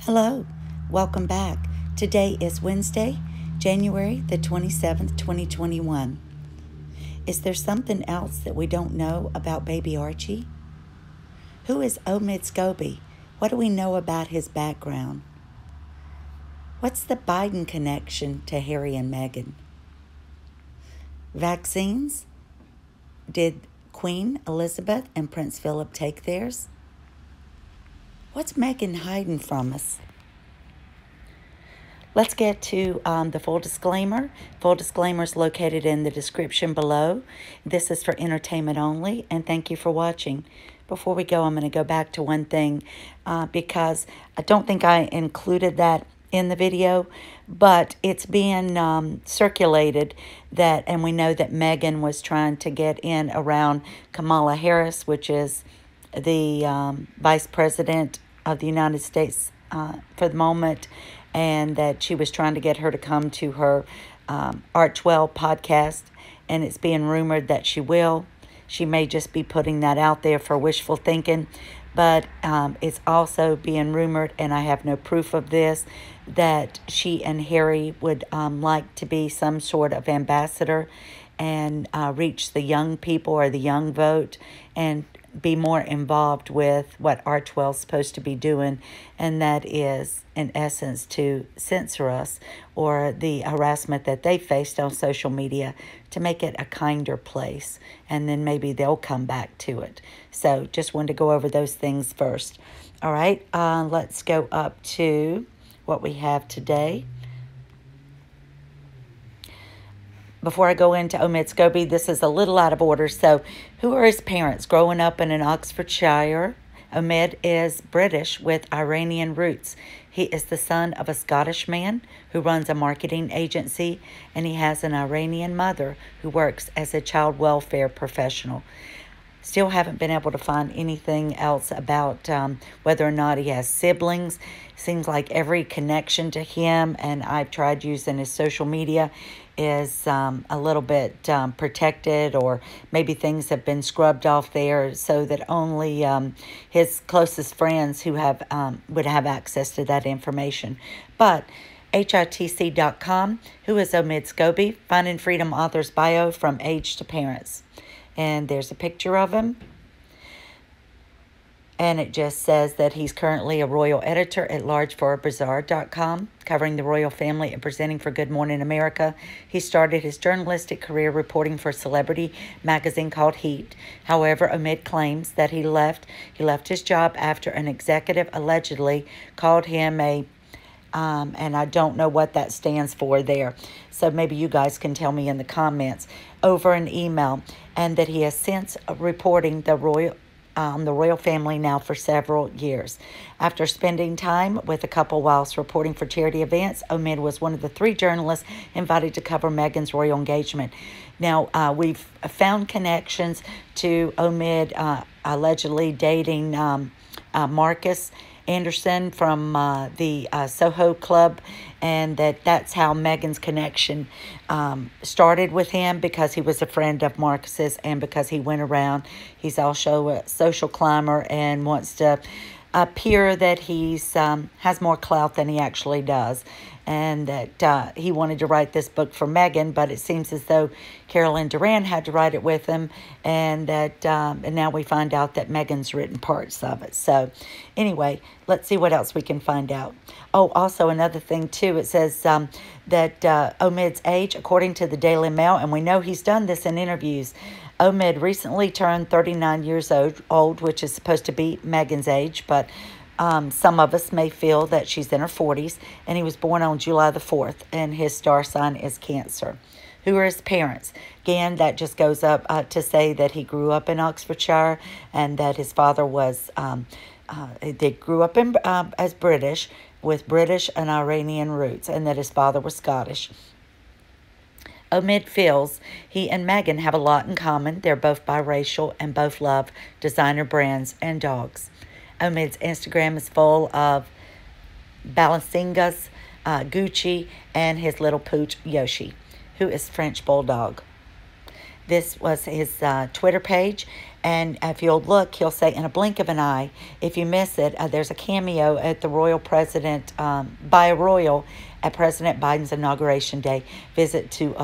Hello, welcome back. Today is Wednesday, January the 27th, 2021. Is there something else that we don't know about baby Archie? Who is Omid Scobie? What do we know about his background? What's the Biden connection to Harry and Meghan? Vaccines? Did Queen Elizabeth and Prince Philip take theirs? What's Meghan hiding from us? Let's get to the full disclaimer. Full disclaimer is located in the description below. This is for entertainment only, and thank you for watching. Before we go, I'm going to go back to one thing because I don't think I included that in the video, but it's being circulated that, and we know that Meghan was trying to get in around Kamala Harris, which is the Vice President of the United States for the moment, and that she was trying to get her to come to her Archwell podcast, and it's being rumored that she will. She may just be putting that out there for wishful thinking, but it's also being rumored, and I have no proof of this, that she and Harry would like to be some sort of ambassador and reach the young people or the young vote and be more involved with what Archwell's supposed to be doing, and that is, in essence, to censor us or the harassment that they faced on social media to make it a kinder place, and then maybe they'll come back to it. So just wanted to go over those things first. All right, let's go up to what we have today. Before I go into Omid Scobie, this is a little out of order. So, who are his parents? Growing up in Oxfordshire, Omid is British with Iranian roots. He is the son of a Scottish man who runs a marketing agency, and he has an Iranian mother who works as a child welfare professional. Still haven't been able to find anything else about whether or not he has siblings. Seems like every connection to him, and I've tried using his social media, is a little bit protected, or maybe things have been scrubbed off there so that only his closest friends who have would have access to that information. But HITC.com, who is Omid Scobie, Finding Freedom Author's Bio from Age to Parents. And there's a picture of him. And it just says that he's currently a royal editor at large for Bazaar.com, covering the royal family and presenting for Good Morning America. He started his journalistic career reporting for a celebrity magazine called Heat. However, Omid claims that he left his job after an executive allegedly called him a and I don't know what that stands for there. So maybe you guys can tell me in the comments over an email, and that he has since reporting the royal family now for several years. After spending time with a couple whilst reporting for charity events, Omid was one of the 3 journalists invited to cover Meghan's royal engagement. Now, we've found connections to Omid allegedly dating Marcus Anderson from the Soho Club, and that's how Meghan's connection started with him, because he was a friend of Marcus's and because he went around. He's also a social climber and wants to appear that he's has more clout than he actually does, and that he wanted to write this book for Meghan, but it seems as though Carolyn Duran had to write it with him, and that and now we find out that Meghan's written parts of it. So anyway, let's see what else we can find out. Oh, also another thing too, it says that Omid's age, according to the Daily Mail, and we know he's done this in interviews, Omid recently turned 39 years old, which is supposed to be Meghan's age, but some of us may feel that she's in her 40s, and he was born on July the 4th, and his star sign is Cancer. Who are his parents? Again, that just goes up to say that he grew up in Oxfordshire, and that his father was, they grew up in, as British, with British and Iranian roots, and that his father was Scottish. Omid feels he and Meghan have a lot in common. They're both biracial and both love designer brands and dogs. Omid's Instagram is full of Balenciagas, Gucci, and his little pooch Yoshi, who is French Bulldog. This was his Twitter page. And if you'll look, he'll say, in a blink of an eye, if you miss it, there's a cameo at the royal president, by a royal, at President Biden's inauguration day visit to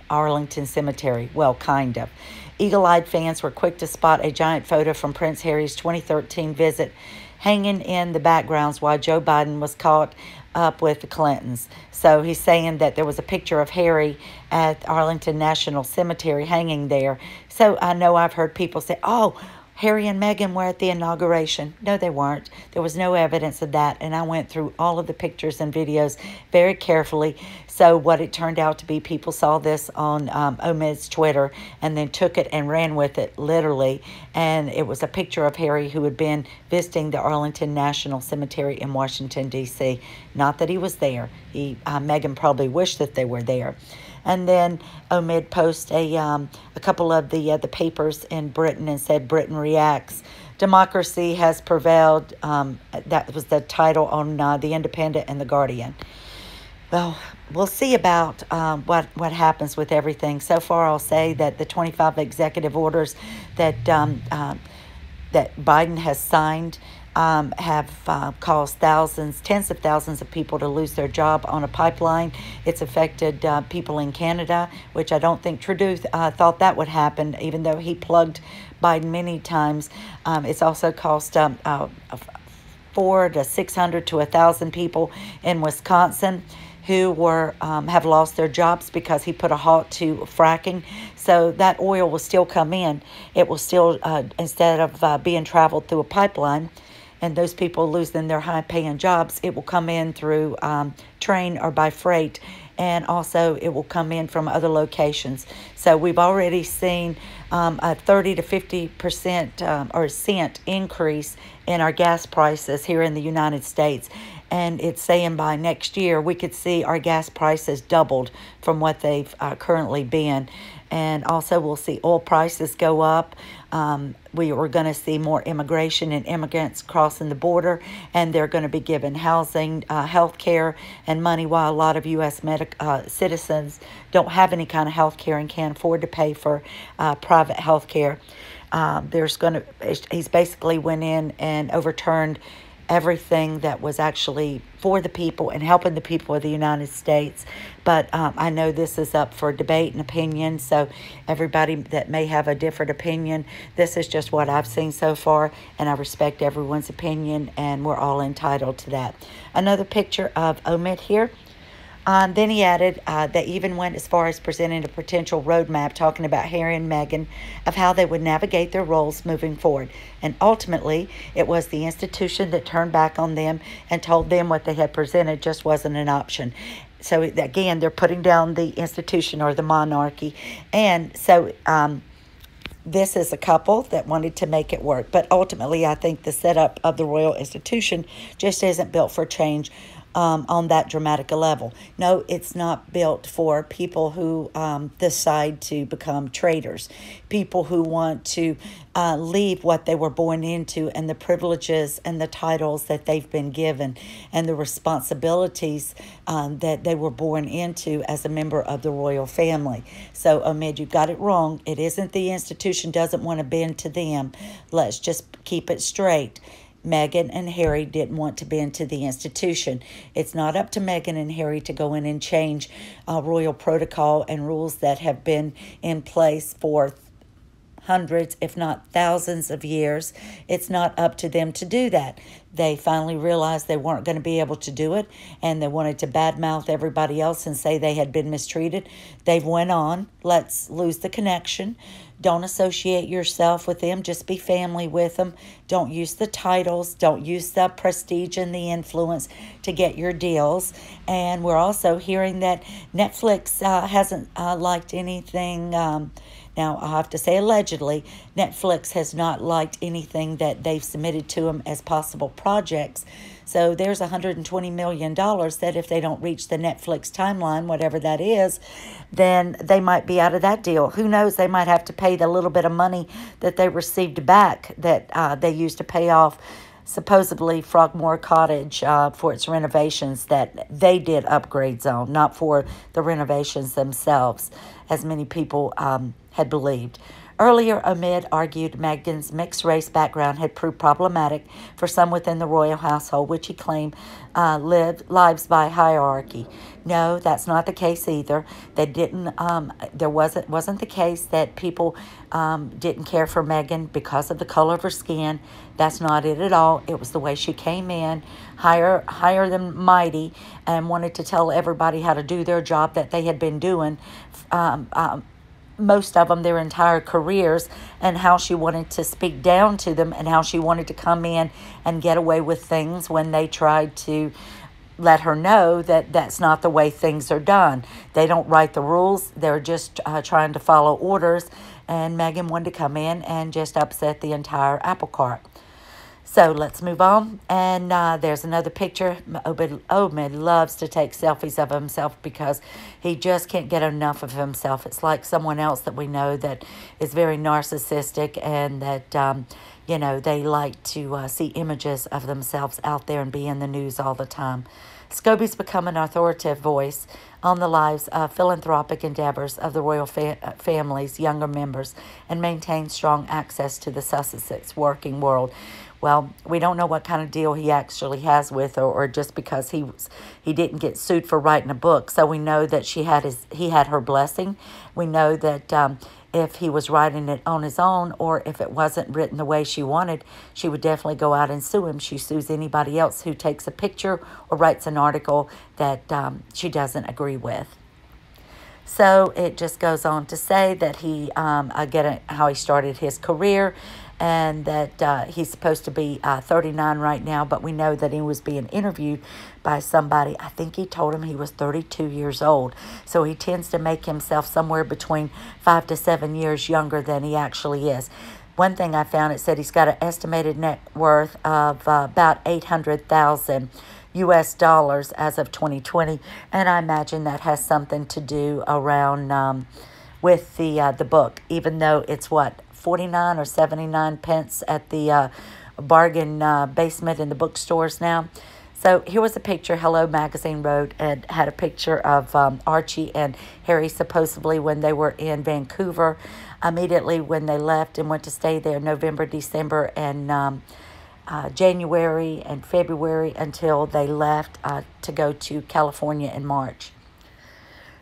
Arlington Cemetery. Well, kind of. Eagle-eyed fans were quick to spot a giant photo from Prince Harry's 2013 visit hanging in the backgrounds while Joe Biden was caught up with the Clintons. So he's saying that there was a picture of Harry at Arlington National Cemetery hanging there. So I know I've heard people say, oh, Harry and Meghan were at the inauguration. No, they weren't. There was no evidence of that. And I went through all of the pictures and videos very carefully. So what it turned out to be, people saw this on Omid's Twitter and then took it and ran with it, literally. And it was a picture of Harry who had been visiting the Arlington National Cemetery in Washington, D.C. Not that he was there. Meghan probably wished that they were there. And then Omid posted a couple of the papers in Britain and said, Britain reacts. Democracy has prevailed. That was the title on The Independent and The Guardian. Well, we'll see about what happens with everything. So far, I'll say that the 25 executive orders that that Biden has signed have caused thousands, tens of thousands of people to lose their job on a pipeline. It's affected people in Canada, which I don't think Trudeau thought that would happen, even though he plugged Biden many times. It's also cost 400 to 600 to 1,000 people in Wisconsin who have lost their jobs because he put a halt to fracking. So that oil will still come in. It will still, instead of being traveled through a pipeline, and those people losing their high-paying jobs, it will come in through train or by freight, and also it will come in from other locations. So we've already seen a 30 to 50% or cent increase in our gas prices here in the United States. And it's saying by next year we could see our gas prices doubled from what they've currently been. And also we'll see oil prices go up. We are going to see more immigration and immigrants crossing the border, and they're going to be given housing, health care, and money, while a lot of U.S. citizens don't have any kind of health care and can't afford to pay for private health care. He's basically went in and overturned everything that was actually for the people and helping the people of the United States. But I know this is up for debate and opinion, so everybody that may have a different opinion, this is just what I've seen so far, and I respect everyone's opinion, and we're all entitled to that. Another picture of Omid here. Then he added, they even went as far as presenting a potential roadmap talking about Harry and Meghan of how they would navigate their roles moving forward. And ultimately, it was the institution that turned back on them and told them what they had presented just wasn't an option. So again, they're putting down the institution or the monarchy. And so this is a couple that wanted to make it work. But ultimately, I think the setup of the royal institution just isn't built for change on that dramatic a level. No, it's not built for people who decide to become traitors, people who want to leave what they were born into and the privileges and the titles that they've been given and the responsibilities that they were born into as a member of the royal family. So, Omid, you got it wrong. It isn't the institution doesn't want to bend to them. Let's just keep it straight. Meghan and Harry didn't want to bend to the institution. It's not up to Meghan and Harry to go in and change royal protocol and rules that have been in place for hundreds, if not thousands of years. It's not up to them to do that. They finally realized they weren't going to be able to do it, and they wanted to badmouth everybody else and say they had been mistreated. They've went on. Let's lose the connection. Don't associate yourself with them. Just be family with them. Don't use the titles. Don't use the prestige and the influence to get your deals. And we're also hearing that Netflix hasn't liked anything. Now, I'll have to say allegedly, Netflix has not liked anything that they've submitted to them as possible projects. So there's $120 million that if they don't reach the Netflix timeline, whatever that is, then they might be out of that deal. Who knows? They might have to pay the little bit of money that they received back that they used to pay off supposedly Frogmore Cottage for its renovations that they did upgrades on, not for the renovations themselves, as many people had believed. Earlier, Omid argued Meghan's mixed-race background had proved problematic for some within the royal household, which he claimed lived lives by hierarchy. No, that's not the case either. They didn't. There wasn't the case that people didn't care for Meghan because of the color of her skin. That's not it at all. It was the way she came in, higher than mighty, and wanted to tell everybody how to do their job that they had been doing. Most of them their entire careers, and how she wanted to speak down to them and how she wanted to come in and get away with things when they tried to let her know that that's not the way things are done. They don't write the rules. They're just trying to follow orders, and Meghan wanted to come in and just upset the entire apple cart. So let's move on. And there's another picture. Omid loves to take selfies of himself because he just can't get enough of himself. It's like someone else that we know that is very narcissistic, and that, you know, they like to see images of themselves out there and be in the news all the time. Scobie's become an authoritative voice on the lives of philanthropic endeavors of the royal family's younger members, and maintains strong access to the Sussex working world. Well, we don't know what kind of deal he actually has with her, or just because he didn't get sued for writing a book. So we know that he had her blessing. We know that if he was writing it on his own, or if it wasn't written the way she wanted, she would definitely go out and sue him. She sues anybody else who takes a picture or writes an article that she doesn't agree with. So it just goes on to say that he, again, how he started his career, and that he's supposed to be 39 right now, but we know that he was being interviewed by somebody. I think he told him he was 32 years old. So he tends to make himself somewhere between 5 to 7 years younger than he actually is. One thing I found, it said he's got an estimated net worth of about $800,000 US dollars as of 2020, and I imagine that has something to do around with the book, even though it's what, 49 or 79 pence at the bargain basement in the bookstores now. So here was a picture Hello Magazine wrote, and had a picture of Archie and Harry supposedly when they were in Vancouver, immediately when they left and went to stay there November, December, and January and February, until they left to go to California in March.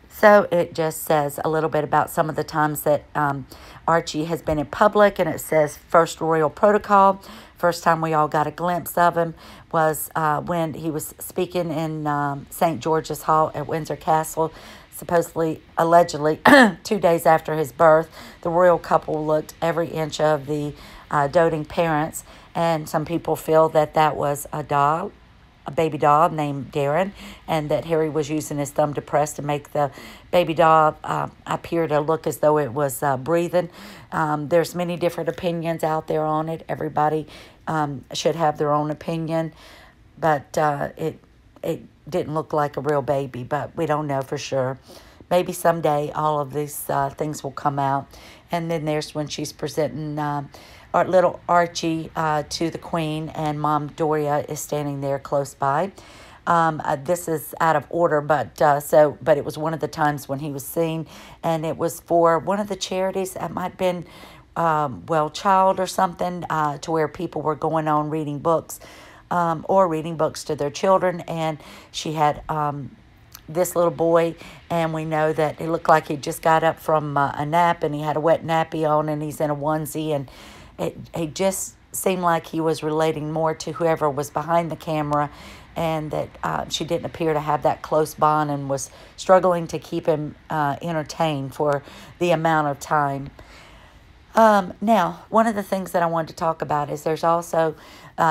So it just says a little bit about some of the times that Archie has been in public, and it says first royal protocol. First time we all got a glimpse of him was when he was speaking in St. George's Hall at Windsor Castle, supposedly, allegedly, 2 days after his birth. The royal couple looked every inch of the doting parents, and some people feel that that was a doll, a baby doll named Darren, and that Harry was using his thumb to press to make the baby doll appear to look as though it was breathing. There's many different opinions out there on it. Everybody should have their own opinion, but it didn't look like a real baby, but we don't know for sure. Maybe someday all of these things will come out. And then there's when she's presenting our little Archie to the Queen, and Mom Doria is standing there close by. This is out of order, but it was one of the times when he was seen, and it was for one of the charities. It might have been Child or something, to where people were going on reading books, or reading books to their children, and she had this little boy, and we know that it looked like he just got up from a nap, and he had a wet nappy on, and he's in a onesie, and it just seemed like he was relating more to whoever was behind the camera, and that she didn't appear to have that close bond, and was struggling to keep him entertained for the amount of time. Now, one of the things that I wanted to talk about is there's also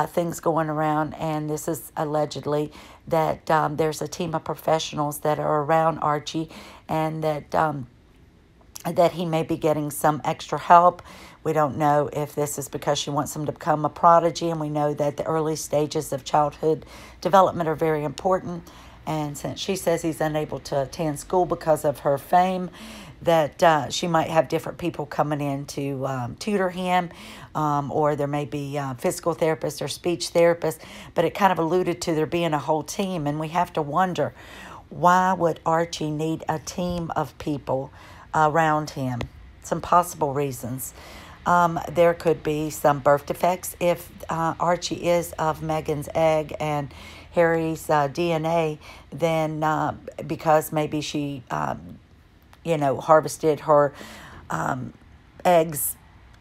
things going around, and this is allegedly that there's a team of professionals that are around Archie, and that he may be getting some extra help. We don't know if this is because she wants him to become a prodigy, and we know that the early stages of childhood development are very important. And since she says he's unable to attend school because of her fame, that she might have different people coming in to tutor him, or there may be physical therapists or speech therapists, but it kind of alluded to there being a whole team, and we have to wonder, why would Archie need a team of people around him? Some possible reasons. There could be some birth defects. If Archie is of Meghan's egg and Harry's DNA, then because maybe she, harvested her eggs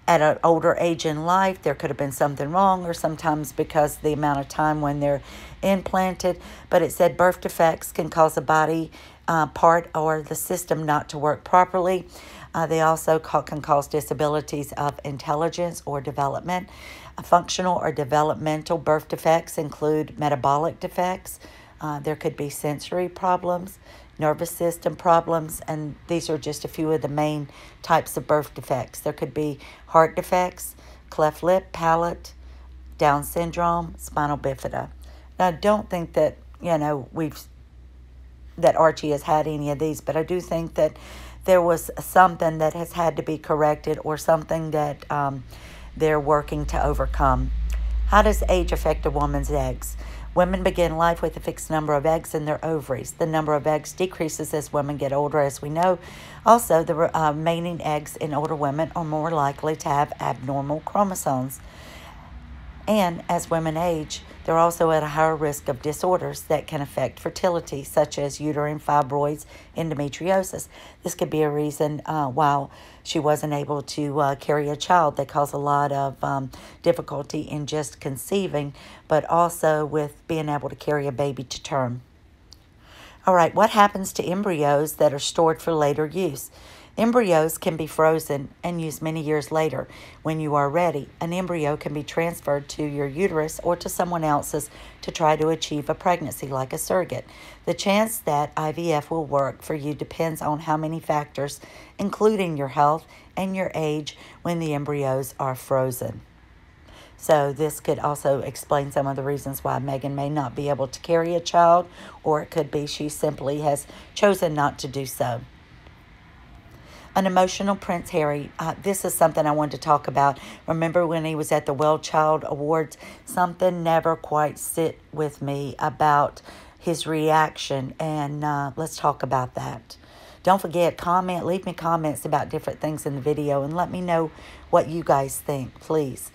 at an older age in life, there could have been something wrong, or sometimes because the amount of time when they're implanted. But it said birth defects can cause a body part or the system not to work properly. They also can cause disabilities of intelligence or development. Functional or developmental birth defects include metabolic defects. There could be sensory problems, nervous system problems, and these are just a few of the main types of birth defects. There could be heart defects, cleft lip, palate, Down syndrome, spinal bifida. Now, I don't think that, that Archie has had any of these, but I do think that there was something that has had to be corrected, or something that they're working to overcome. How does age affect a woman's eggs? Women begin life with a fixed number of eggs in their ovaries. The number of eggs decreases as women get older, as we know. Also, the remaining eggs in older women are more likely to have abnormal chromosomes. And as women age, they're also at a higher risk of disorders that can affect fertility, such as uterine fibroids, endometriosis. This could be a reason why she wasn't able to carry a child. They cause a lot of difficulty in just conceiving, but also with being able to carry a baby to term. All right, what happens to embryos that are stored for later use? Embryos can be frozen and used many years later. When you are ready, an embryo can be transferred to your uterus or to someone else's to try to achieve a pregnancy, like a surrogate. The chance that IVF will work for you depends on how many factors, including your health and your age, when the embryos are frozen. So this could also explain some of the reasons why Meghan may not be able to carry a child, or it could be she simply has chosen not to do so. An emotional Prince Harry. This is something I wanted to talk about. Remember when he was at the Moonchild Awards? Something never quite sit with me about his reaction, and let's talk about that. Don't forget, leave me comments about different things in the video, and let me know what you guys think, please.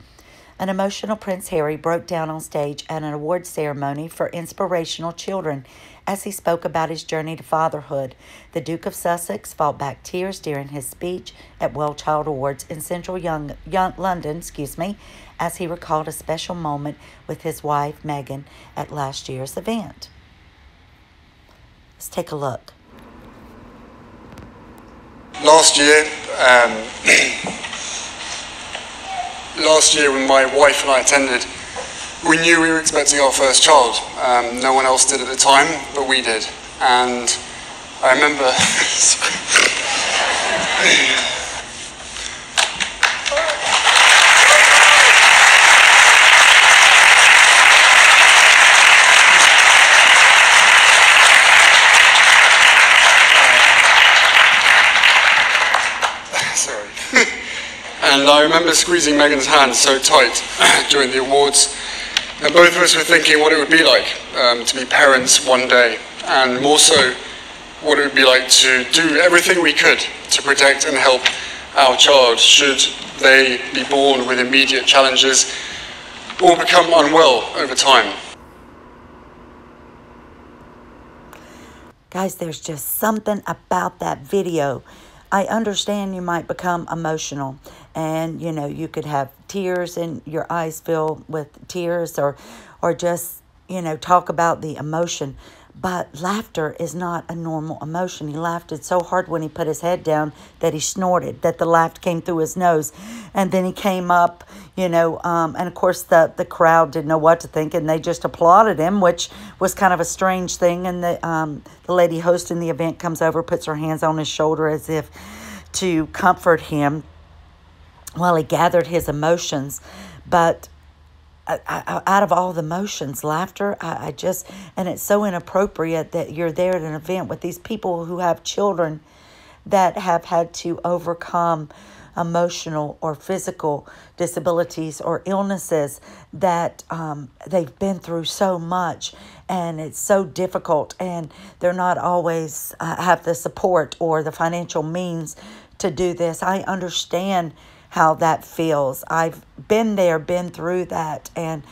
An emotional Prince Harry broke down on stage at an award ceremony for inspirational children as he spoke about his journey to fatherhood. The Duke of Sussex fought back tears during his speech at Moonchild Awards in central London, as he recalled a special moment with his wife, Meghan, at last year's event. Let's take a look. Last year when my wife and I attended, we knew we were expecting our first child. No one else did at the time, but we did. And I remember... And I remember squeezing Meghan's hand so tight during the awards, and both of us were thinking what it would be like to be parents one day, and more so what it would be like to do everything we could to protect and help our child should they be born with immediate challenges or become unwell over time. Guys, there's just something about that video. I understand you might become emotional, and you could have tears and your eyes fill with tears, or just talk about the emotion. But laughter is not a normal emotion. He laughed so hard when he put his head down that he snorted, that the laugh came through his nose, and then he came up, and of course the crowd didn't know what to think, and they just applauded him, which was kind of a strange thing. And the lady hosting the event comes over, puts her hands on his shoulder as if to comfort him while he gathered his emotions. But out of all the emotions, laughter, I just, and it's so inappropriate that you're there at an event with these people who have children that have had to overcome emotional or physical disabilities or illnesses, that they've been through so much, and it's so difficult, and they're not always have the support or the financial means to do this. I understand how that feels. I've been there, been through that, and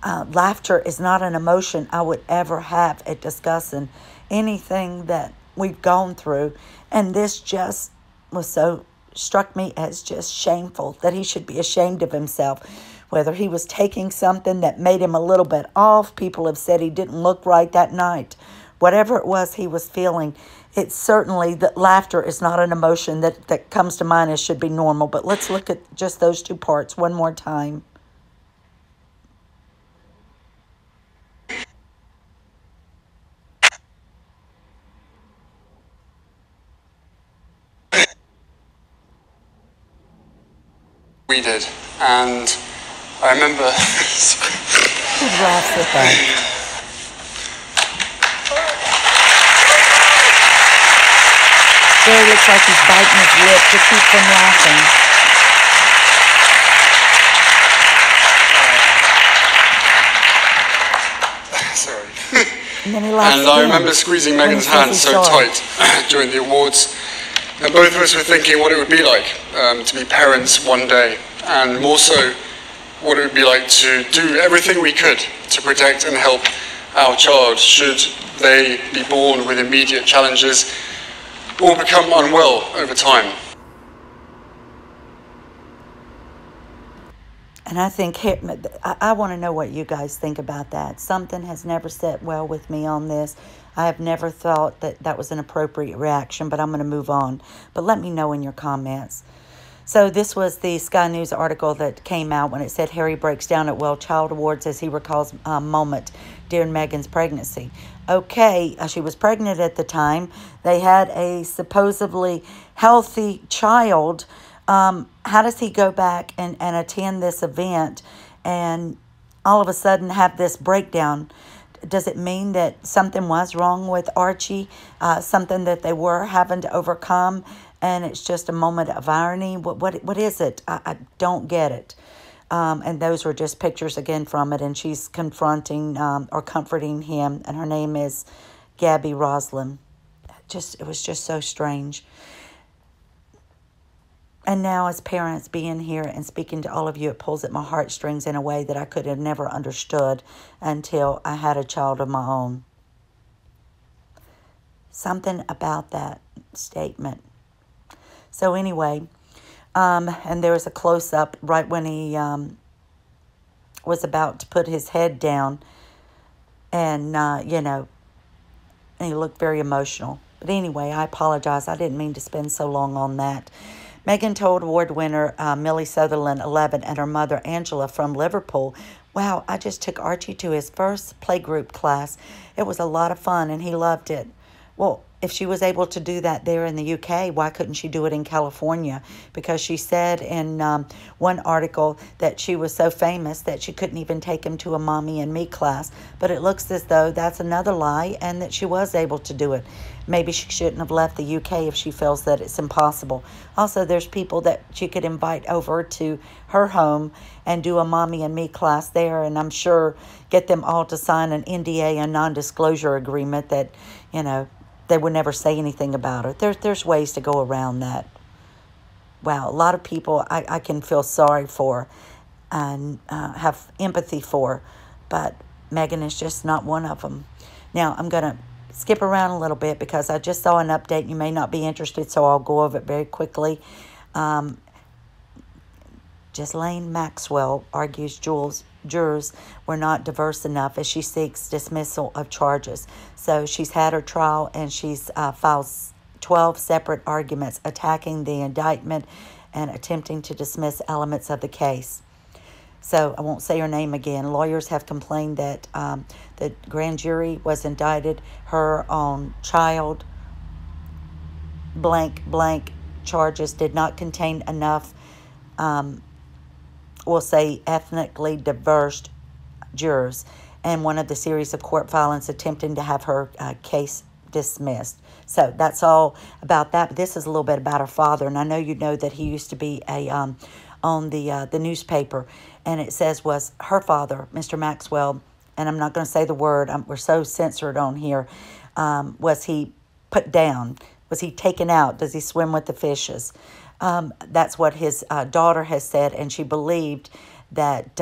laughter is not an emotion I would ever have at discussing anything that we've gone through. And this just was so, struck me as just shameful, that he should be ashamed of himself. Whether he was taking something that made him a little bit off, people have said he didn't look right that night. Whatever it was he was feeling, it's certainly that laughter is not an emotion that comes to mind as should be normal. But let's look at just those two parts one more time. We did, and I remember. Who laughs at that? Gary looks like he's biting his lip to keep from laughing. Sorry. And then he laughs And I again. remember squeezing When he Megan's says hand he's so sorry. tight during the awards. And both of us were thinking what it would be like to be parents one day, and more so what it would be like to do everything we could to protect and help our child should they be born with immediate challenges or become unwell over time. And I think, I want to know what you guys think about that. Something has never set well with me on this. I have never thought that that was an appropriate reaction, but I'm going to move on. But let me know in your comments. So this was the Sky News article that came out when it said Harry breaks down at Well Child Awards as he recalls a moment during Meghan's pregnancy. Okay, she was pregnant at the time. They had a supposedly healthy child. How does he go back and attend this event and all of a sudden have this breakdown? Does it mean that something was wrong with Archie, something that they were having to overcome, and it's just a moment of irony? What is it? I don't get it. And those were just pictures again from it, and she's confronting or comforting him, and her name is Gabby Roslin. It was just so strange. And now as parents being here and speaking to all of you, it pulls at my heartstrings in a way that I could have never understood until I had a child of my own. Something about that statement. So anyway, and there was a close-up right when he was about to put his head down, and, you know, and he looked very emotional. But anyway, I apologize. I didn't mean to spend so long on that. Meghan told award winner Millie Sutherland, 11, and her mother Angela from Liverpool, "Wow, I just took Archie to his first playgroup class. It was a lot of fun, and he loved it." Well, if she was able to do that there in the UK, why couldn't she do it in California? Because she said in one article that she was so famous that she couldn't even take him to a Mommy and Me class. But it looks as though that's another lie and that she was able to do it. Maybe she shouldn't have left the UK if she feels that it's impossible. Also, there's people that she could invite over to her home and do a Mommy and Me class there, and I'm sure get them all to sign an NDA, a non-disclosure agreement that, you know, they would never say anything about it. There's ways to go around that. Wow, a lot of people I can feel sorry for and have empathy for, but Meghan is just not one of them. Now, I'm going to skip around a little bit because I just saw an update. You may not be interested, so I'll go over it very quickly. Ghislaine Maxwell argues jurors were not diverse enough as she seeks dismissal of charges. So she's had her trial and she's filed 12 separate arguments attacking the indictment and attempting to dismiss elements of the case. So I won't say her name again. Lawyers have complained that the grand jury was indicted her on child blank charges, did not contain enough we'll say ethnically diverse jurors, and one of the series of court filings attempting to have her case dismissed. So that's all about that. But this is a little bit about her father, and I know you know that he used to be a on the newspaper, and it says was her father, Mr. Maxwell, and I'm not going to say the word. We're so censored on here. Was he put down? Was he taken out? Does he swim with the fishes? That's what his daughter has said, and she believed that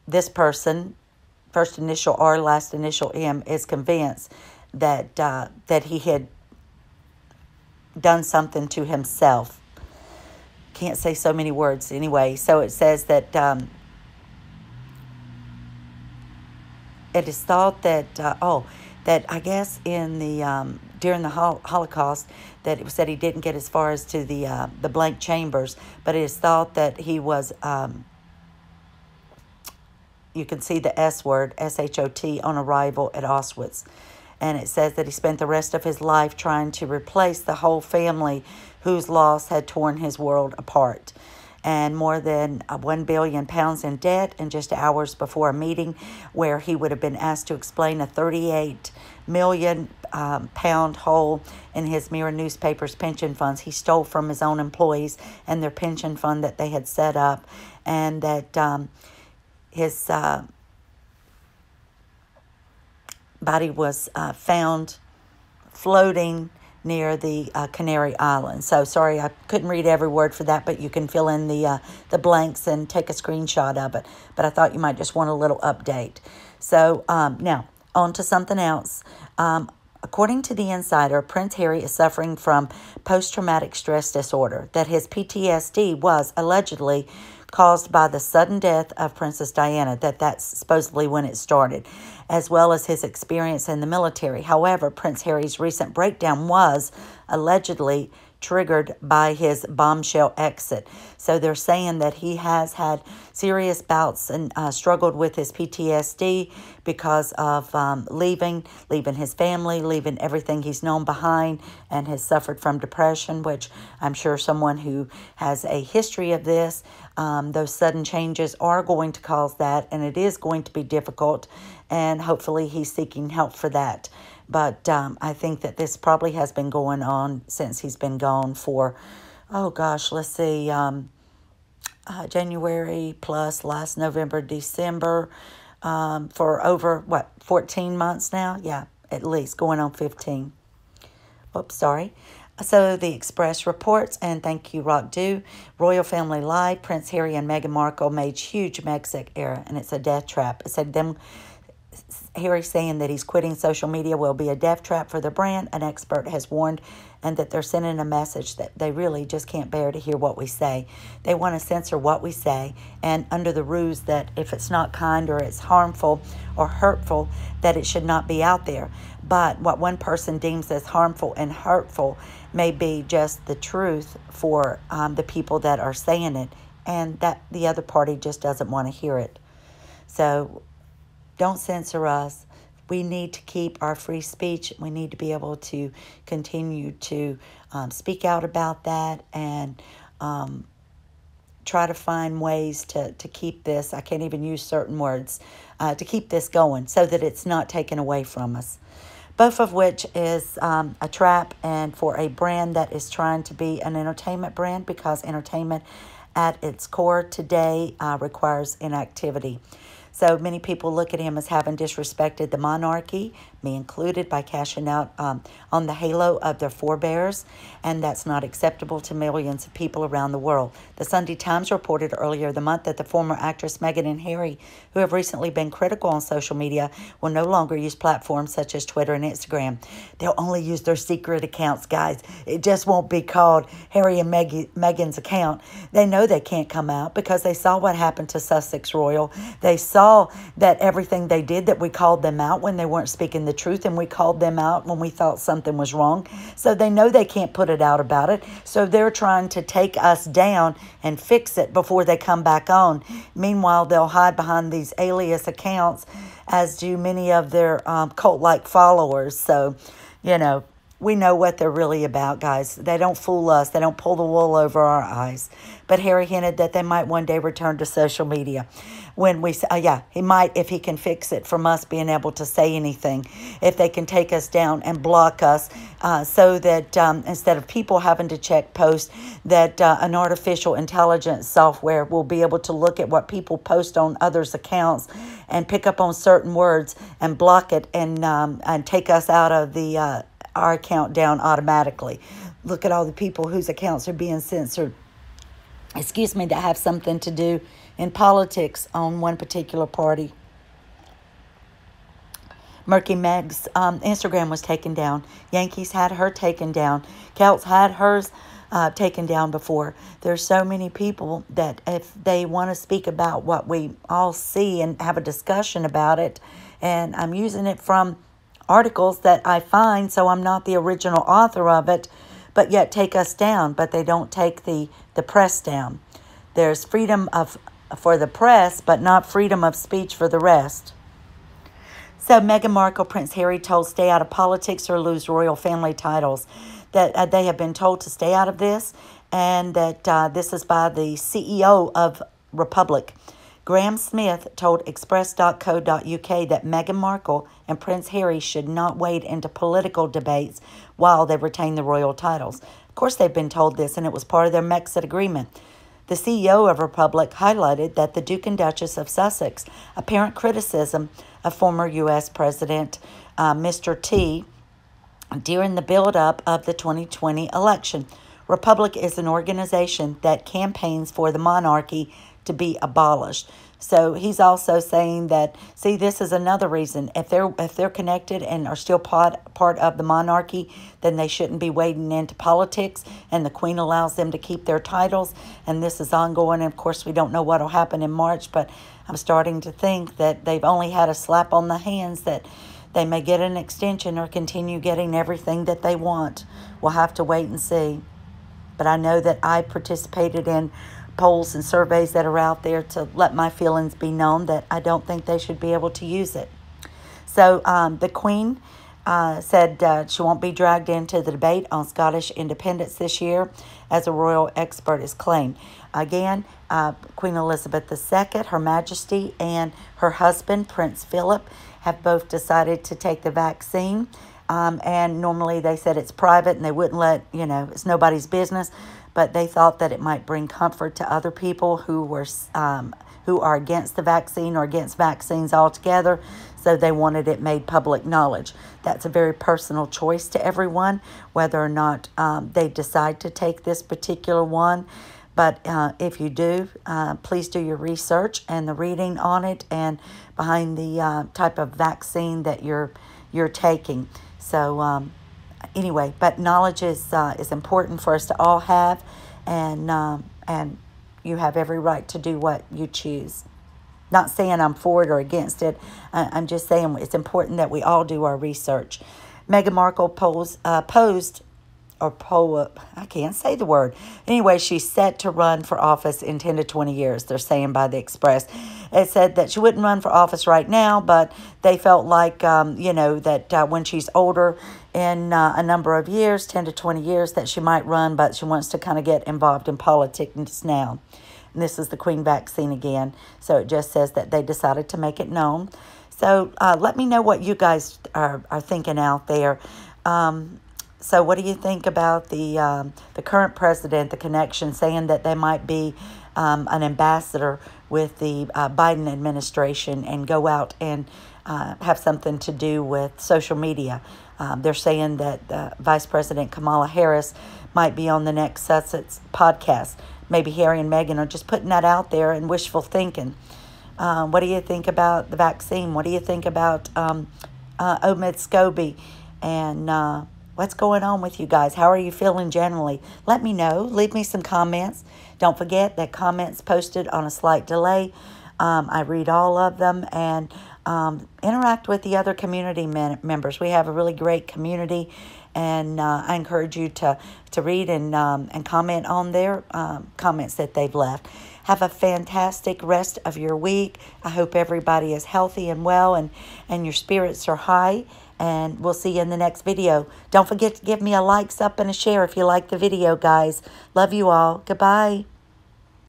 this person, first initial R, last initial M, is convinced that that he had done something to himself. Can't say so many words anyway. So it says that it is thought that that I guess in the during the Holocaust, that it was said he didn't get as far as to the blank chambers, but it is thought that he was you can see the S word, S-H-O-T, on arrival at Auschwitz. And it says that he spent the rest of his life trying to replace the whole family whose loss had torn his world apart. And more than £1 billion in debt, and just hours before a meeting where he would have been asked to explain a £38 million hole in his Mirror newspaper's pension funds. He stole from his own employees and their pension fund that they had set up, and that his body was found floating near the Canary Islands. So sorry, I couldn't read every word for that, but you can fill in the blanks and take a screenshot of it. But I thought you might just want a little update. So now on to something else. According to the Insider, Prince Harry is suffering from post-traumatic stress disorder. That his PTSD was allegedly caused by the sudden death of Princess Diana, that's supposedly when it started, as well as his experience in the military. However, Prince Harry's recent breakdown was allegedly triggered by his bombshell exit. So they're saying that he has had serious bouts and struggled with his PTSD because of leaving his family, leaving everything he's known behind, and has suffered from depression, which I'm sure someone who has a history of this, those sudden changes are going to cause that, and it is going to be difficult, and hopefully he's seeking help for that. But I think that this probably has been going on since he's been gone for, oh gosh, let's see, January plus last November, December, for over, 14 months now? Yeah, at least, going on 15. Whoops, sorry. So the Express reports, and thank you, Rock Do, Royal Family Live, Prince Harry and Meghan Markle made huge Megxit error, and it's a death trap. It said Harry saying that he's quitting social media will be a death trap for the brand, an expert has warned, and that they're sending a message that they really just can't bear to hear what we say. They want to censor what we say, and under the ruse that if it's not kind or it's harmful or hurtful, that it should not be out there. But what one person deems as harmful and hurtful may be just the truth for the people that are saying it, and that the other party just doesn't want to hear it. So don't censor us. We need to keep our free speech. We need to be able to continue to speak out about that, and try to find ways to keep this, I can't even use certain words, to keep this going so that it's not taken away from us. Both of which is a trap, and for a brand that is trying to be an entertainment brand, because entertainment at its core today requires inactivity. So many people look at him as having disrespected the monarchy, me included, by cashing out on the halo of their forebears, and that's not acceptable to millions of people around the world. The Sunday Times reported earlier the month that the former actress Meghan and Harry, who have recently been critical on social media, will no longer use platforms such as Twitter and Instagram. They'll only use their secret accounts, guys. It just won't be called Harry and Meghan's account. They know they can't come out because they saw what happened to Sussex Royal. They saw that everything they did, that we called them out when they weren't speaking the truth, and we called them out when we thought something was wrong. So they know they can't put it out about it. So they're trying to take us down and fix it before they come back on. Meanwhile, they'll hide behind these alias accounts, as do many of their cult-like followers. So, you know, we know what they're really about, guys. They don't fool us. They don't pull the wool over our eyes. But Harry hinted that they might one day return to social media. When we, yeah, he might if he can fix it from us being able to say anything. If they can take us down and block us so that instead of people having to check posts, that an artificial intelligence software will be able to look at what people post on others' accounts and pick up on certain words and block it and take us out of the our account down automatically. Look at all the people whose accounts are being censored, excuse me, that have something to do in politics on one particular party. Murky Meg's Instagram was taken down. Yankees had her taken down. Celts had hers taken down before. There's so many people that if they want to speak about what we all see and have a discussion about it, and I'm using it from articles that I find, so I'm not the original author of it, but yet take us down, but they don't take the press down. There's freedom for the press, but not freedom of speech for the rest. So Meghan Markle, Prince Harry told stay out of politics or lose royal family titles. That they have been told to stay out of this, and that this is by the CEO of Republic. Graham Smith told Express.co.uk that Meghan Markle and Prince Harry should not wade into political debates while they retain the royal titles. Of course, they've been told this, and it was part of their Brexit agreement. The CEO of Republic highlighted that the Duke and Duchess of Sussex apparent criticism of former U.S. President Mr. T during the build-up of the 2020 election. Republic is an organization that campaigns for the monarchy to be abolished. So he's also saying that, see, this is another reason. If they're connected and are still part of the monarchy, then they shouldn't be wading into politics, and the Queen allows them to keep their titles, and this is ongoing. And of course, we don't know what will happen in March, but I'm starting to think that they've only had a slap on the hands, that they may get an extension or continue getting everything that they want. We'll have to wait and see. But I know that I participated in polls and surveys that are out there to let my feelings be known that I don't think they should be able to use it. So the Queen said she won't be dragged into the debate on Scottish independence this year, as a royal expert has claimed. Again, Queen Elizabeth II, Her Majesty, and her husband, Prince Philip, have both decided to take the vaccine. And normally they said it's private and they wouldn't let, it's nobody's business. But they thought that it might bring comfort to other people who are against the vaccine or against vaccines altogether. So they wanted it made public knowledge. That's a very personal choice to everyone, whether or not they decide to take this particular one. But if you do, please do your research and the reading on it and behind the type of vaccine that you're taking. So anyway, but knowledge is important for us to all have, and you have every right to do what you choose. Not saying I'm for it or against it. I'm just saying it's important that we all do our research. Meghan Markle I can't say the word. Anyway, she's set to run for office in 10 to 20 years, they're saying by the Express. It said that she wouldn't run for office right now, but they felt like, that when she's older in a number of years, 10 to 20 years, that she might run, but she wants to kind of get involved in politics now. And this is the Queen vaccine again. So it just says that they decided to make it known. So let me know what you guys are thinking out there. So what do you think about the current president, the connection, saying that they might be an ambassador with the Biden administration and go out and have something to do with social media? They're saying that Vice President Kamala Harris might be on the next Sussex podcast. Maybe Harry and Meghan are just putting that out there and wishful thinking. What do you think about the vaccine? What do you think about Omid Scobie? And what's going on with you guys? How are you feeling generally? Let me know. Leave me some comments. Don't forget that comments posted on a slight delay. I read all of them and interact with the other community members. We have a really great community, and I encourage you to read and comment on their comments that they've left. Have a fantastic rest of your week. I hope everybody is healthy and well, and your spirits are high. And we'll see you in the next video. Don't forget to give me a like, sub, and a share if you like the video, guys. Love you all. Goodbye.